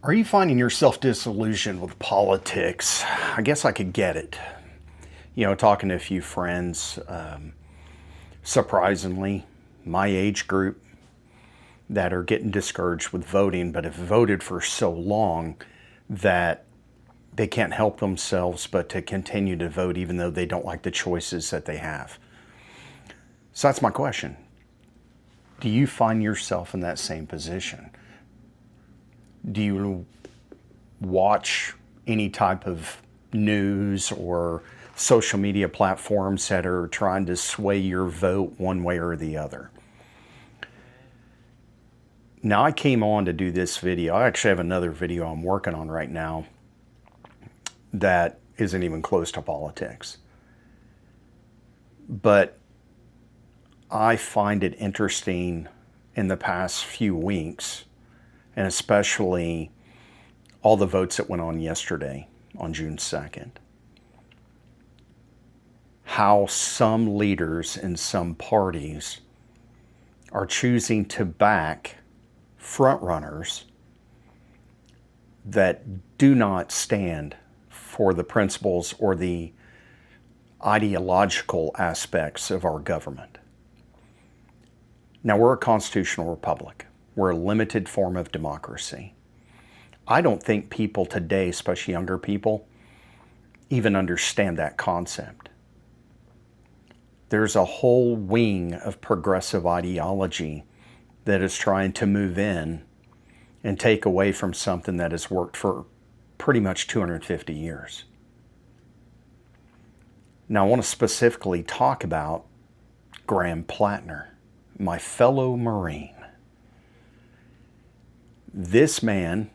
Are you finding yourself disillusioned with politics? I guess I could get it. Talking to a few friends, surprisingly, my age group that are getting discouraged with voting, but have voted for so long that they can't help themselves but to continue to vote even though they don't like the choices that they have. So that's my question. Do you find yourself in that same position? Do you watch any type of news or social media platforms that are trying to sway your vote one way or the other? Now, I came on to do this video. I actually have another video I'm working on right now that isn't even close to politics. But I find it interesting in the past few weeks, and especially all the votes that went on yesterday on June 2nd, how some leaders in some parties are choosing to back frontrunners that do not stand for the principles or the ideological aspects of our government. Now, we're a constitutional republic. We're a limited form of democracy. I don't think people today, especially younger people, even understand that concept. There's a whole wing of progressive ideology that is trying to move in and take away from something that has worked for pretty much 250 years. Now, I want to specifically talk about Graham Platner, my fellow Marine. This man,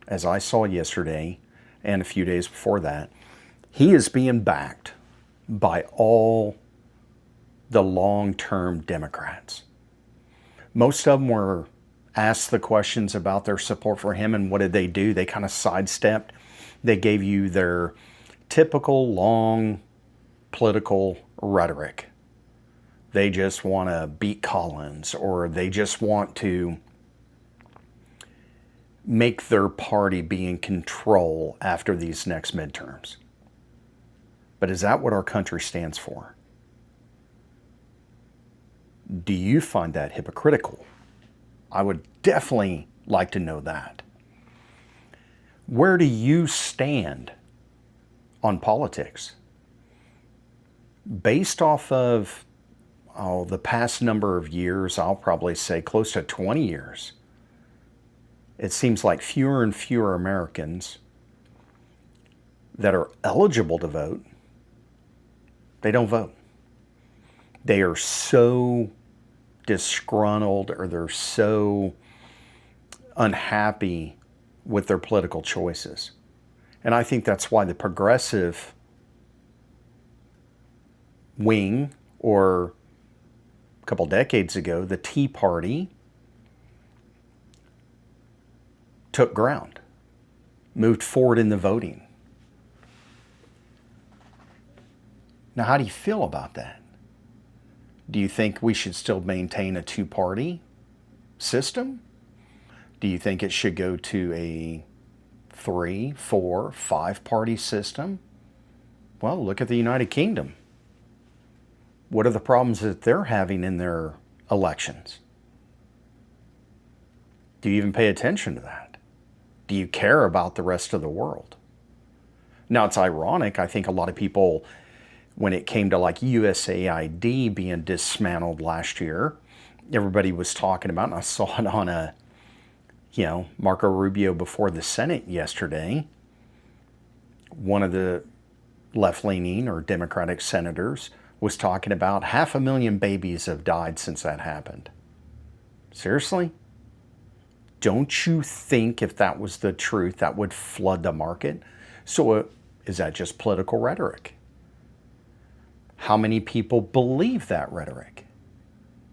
as I saw yesterday and a few days before that, he is being backed by all the long-term Democrats. Most of them were asked the questions about their support for him, and what did they do? They kind of sidestepped. They gave you their typical long political rhetoric. They just want to beat Collins, or they just want to make their party be in control after these next midterms. But is that what our country stands for? Do you find that hypocritical? I would definitely like to know that. Where do you stand on politics? Based off of the past number of years, I'll probably say close to 20 years, it seems like fewer and fewer Americans that are eligible to vote, they don't vote. They are so disgruntled, or they're so unhappy with their political choices. And I think that's why the progressive wing, or a couple decades ago, the Tea Party, took ground, moved forward in the voting. Now, how do you feel about that? Do you think we should still maintain a two-party system? Do you think it should go to a 3, 4, 5-party system? Well, look at the United Kingdom. What are the problems that they're having in their elections? Do you even pay attention to that? Do you care about the rest of the world? Now, it's ironic. I think a lot of people, when it came to like USAID being dismantled last year, everybody was talking about, and I saw it on Marco Rubio before the Senate yesterday. One of the left-leaning or Democratic senators was talking about 500,000 babies have died since that happened. Seriously? Don't you think if that was the truth, that would flood the market? So is that just political rhetoric? How many people believe that rhetoric?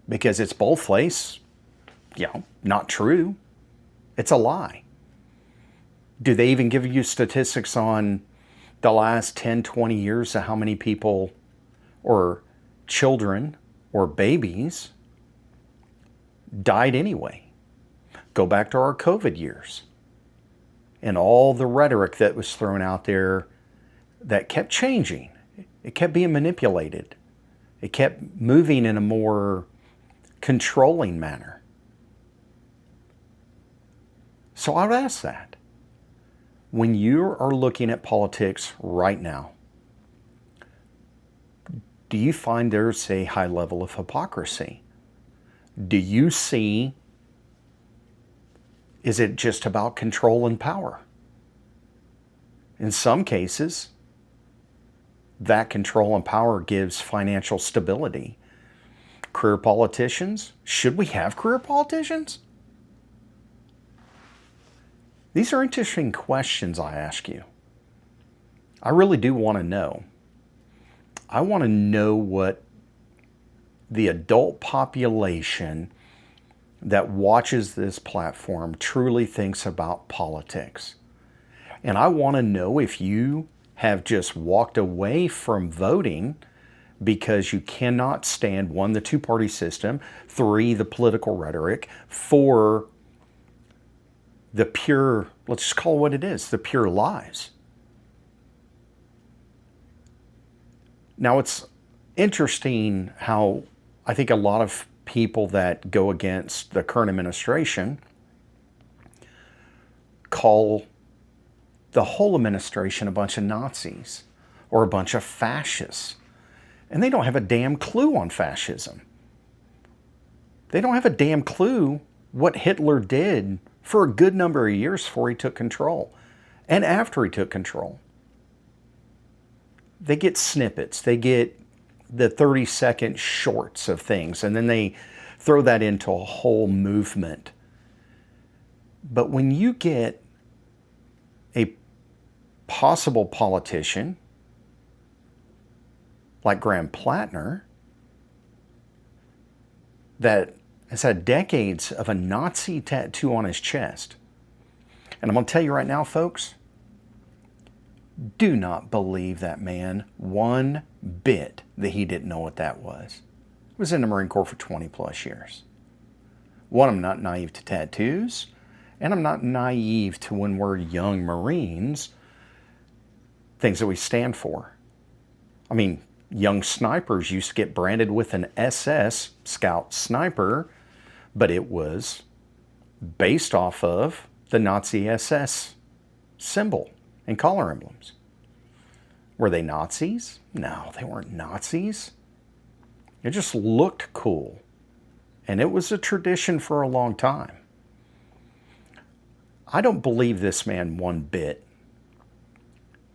Because it's boldface, not true. It's a lie. Do they even give you statistics on the last 10, 20 years of how many people or children or babies died anyway? Go back to our COVID years. and all the rhetoric that was thrown out there that kept changing. It kept being manipulated. It kept moving in a more controlling manner. So I would ask that. When you are looking at politics right now, do you find there's a high level of hypocrisy? Do you see, is it just about control and power? In some cases, that control and power gives financial stability. Career politicians, should we have career politicians? These are interesting questions I ask you. I really do want to know. I want to know what the adult population that watches this platform truly thinks about politics. And I want to know if you have just walked away from voting because you cannot stand, 1, the two-party system, 3, the political rhetoric, 4, the pure, let's just call it what it is, the pure lies. Now, it's interesting how I think a lot of people that go against the current administration call the whole administration a bunch of Nazis or a bunch of fascists. And they don't have a damn clue on fascism. They don't have a damn clue what Hitler did for a good number of years before he took control and after he took control. They get snippets. They get the 30-second shorts of things, and then they throw that into a whole movement. But when you get a possible politician like Graham Platner that has had decades of a Nazi tattoo on his chest, and I'm going to tell you right now, folks, do not believe that man one bit that he didn't know what that was. He was in the Marine Corps for 20 plus years. 1, I'm not naive to tattoos, and I'm not naive to, when we're young Marines, things that we stand for. I mean, young snipers used to get branded with an SS, Scout Sniper, but it was based off of the Nazi SS symbol and collar emblems. Were they Nazis? No, they weren't Nazis. It just looked cool. And it was a tradition for a long time. I don't believe this man one bit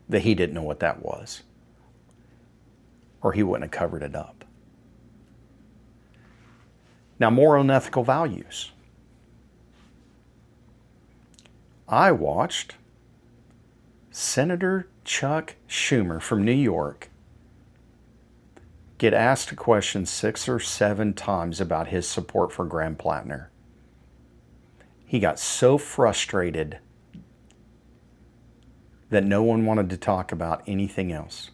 that he didn't know what that was, or he wouldn't have covered it up. Now, moral and ethical values. I watched Senator Chuck Schumer from New York get asked a question 6 or 7 times about his support for Graham Platner. He got so frustrated that no one wanted to talk about anything else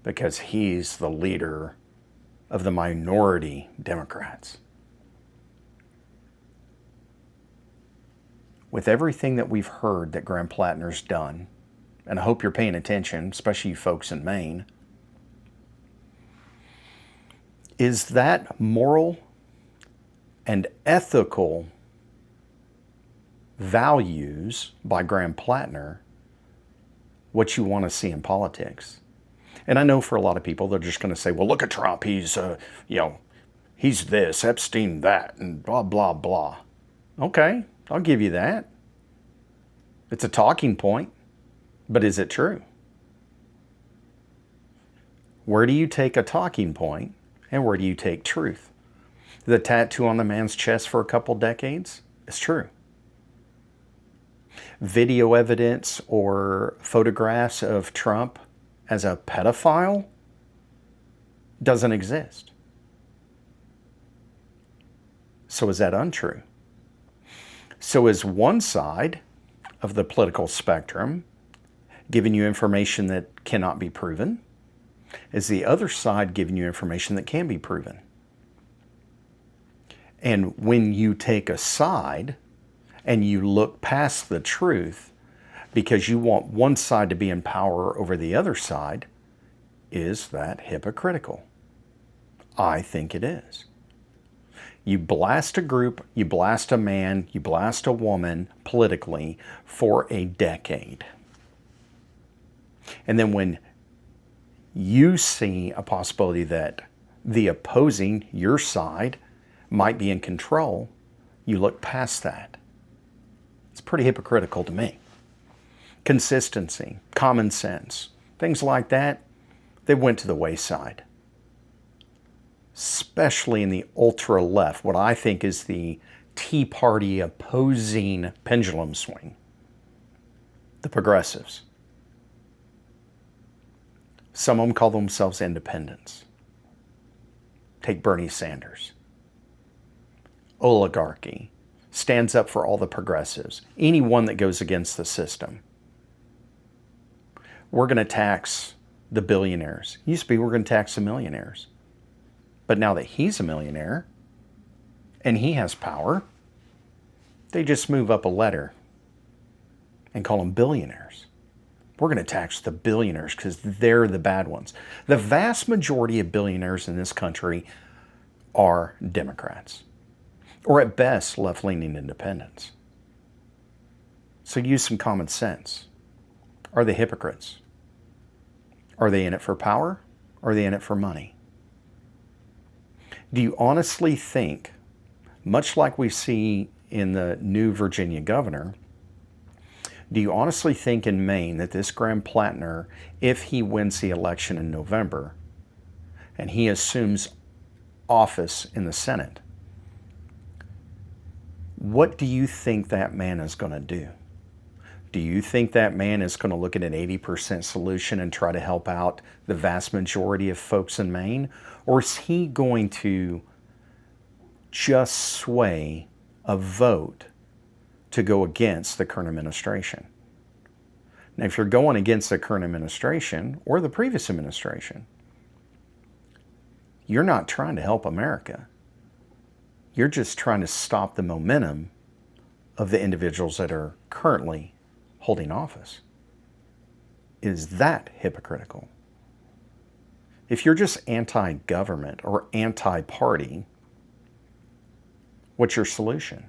because he's the leader of the minority Democrats. With everything that we've heard that Graham Platner's done, and I hope you're paying attention, especially you folks in Maine, is that moral and ethical values by Graham Platner what you want to see in politics? And I know for a lot of people, they're just going to say, well, look at Trump. He's, he's this, Epstein that, and blah, blah, blah. Okay, I'll give you that. It's a talking point, but is it true? Where do you take a talking point and where do you take truth? The tattoo on the man's chest for a couple decades is true. Video evidence or photographs of Trump as a pedophile doesn't exist. So is that untrue? So is one side of the political spectrum giving you information that cannot be proven? Is the other side giving you information that can be proven? And when you take a side and you look past the truth because you want one side to be in power over the other side, is that hypocritical? I think it is. You blast a group, you blast a man, you blast a woman politically for a decade. And then when you see a possibility that the opposing, your side, might be in control, you look past that. It's pretty hypocritical to me. Consistency, common sense, things like that, they went to the wayside. Especially in the ultra left, what I think is the Tea Party opposing pendulum swing. The progressives. Some of them call themselves independents. Take Bernie Sanders. Oligarchy. Stands up for all the progressives. Anyone that goes against the system. We're going to tax the billionaires. Used to be we're going to tax the millionaires. But now that he's a millionaire and he has power, they just move up a letter and call them billionaires. We're going to tax the billionaires because they're the bad ones. The vast majority of billionaires in this country are Democrats, or at best, left-leaning independents. So use some common sense. Are they hypocrites? Are they in it for power? Or are they in it for money? Do you honestly think, much like we see in the new Virginia governor, do you honestly think in Maine that this Graham Platner, if he wins the election in November and he assumes office in the Senate, what do you think that man is going to do? Do you think that man is going to look at an 80% solution and try to help out the vast majority of folks in Maine? Or is he going to just sway a vote to go against the current administration? Now, if you're going against the current administration or the previous administration, you're not trying to help America. You're just trying to stop the momentum of the individuals that are currently holding office. Is that hypocritical? If you're just anti-government or anti-party, what's your solution?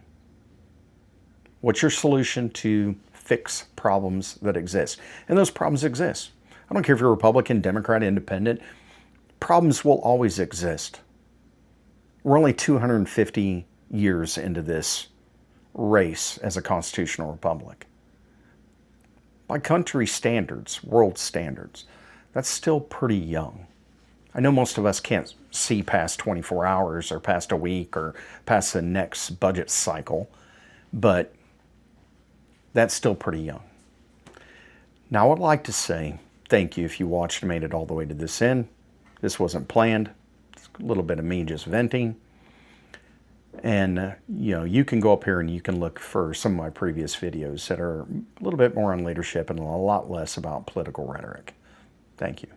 What's your solution to fix problems that exist? And those problems exist. I don't care if you're Republican, Democrat, Independent. Problems will always exist. We're only 250 years into this race as a constitutional republic. By country standards, world standards, that's still pretty young. I know most of us can't see past 24 hours or past a week or past the next budget cycle, but that's still pretty young. Now, I would like to say thank you if you watched and made it all the way to this end. This wasn't planned. It's a little bit of me just venting. And, you can go up here and you can look for some of my previous videos that are a little bit more on leadership and a lot less about political rhetoric. Thank you.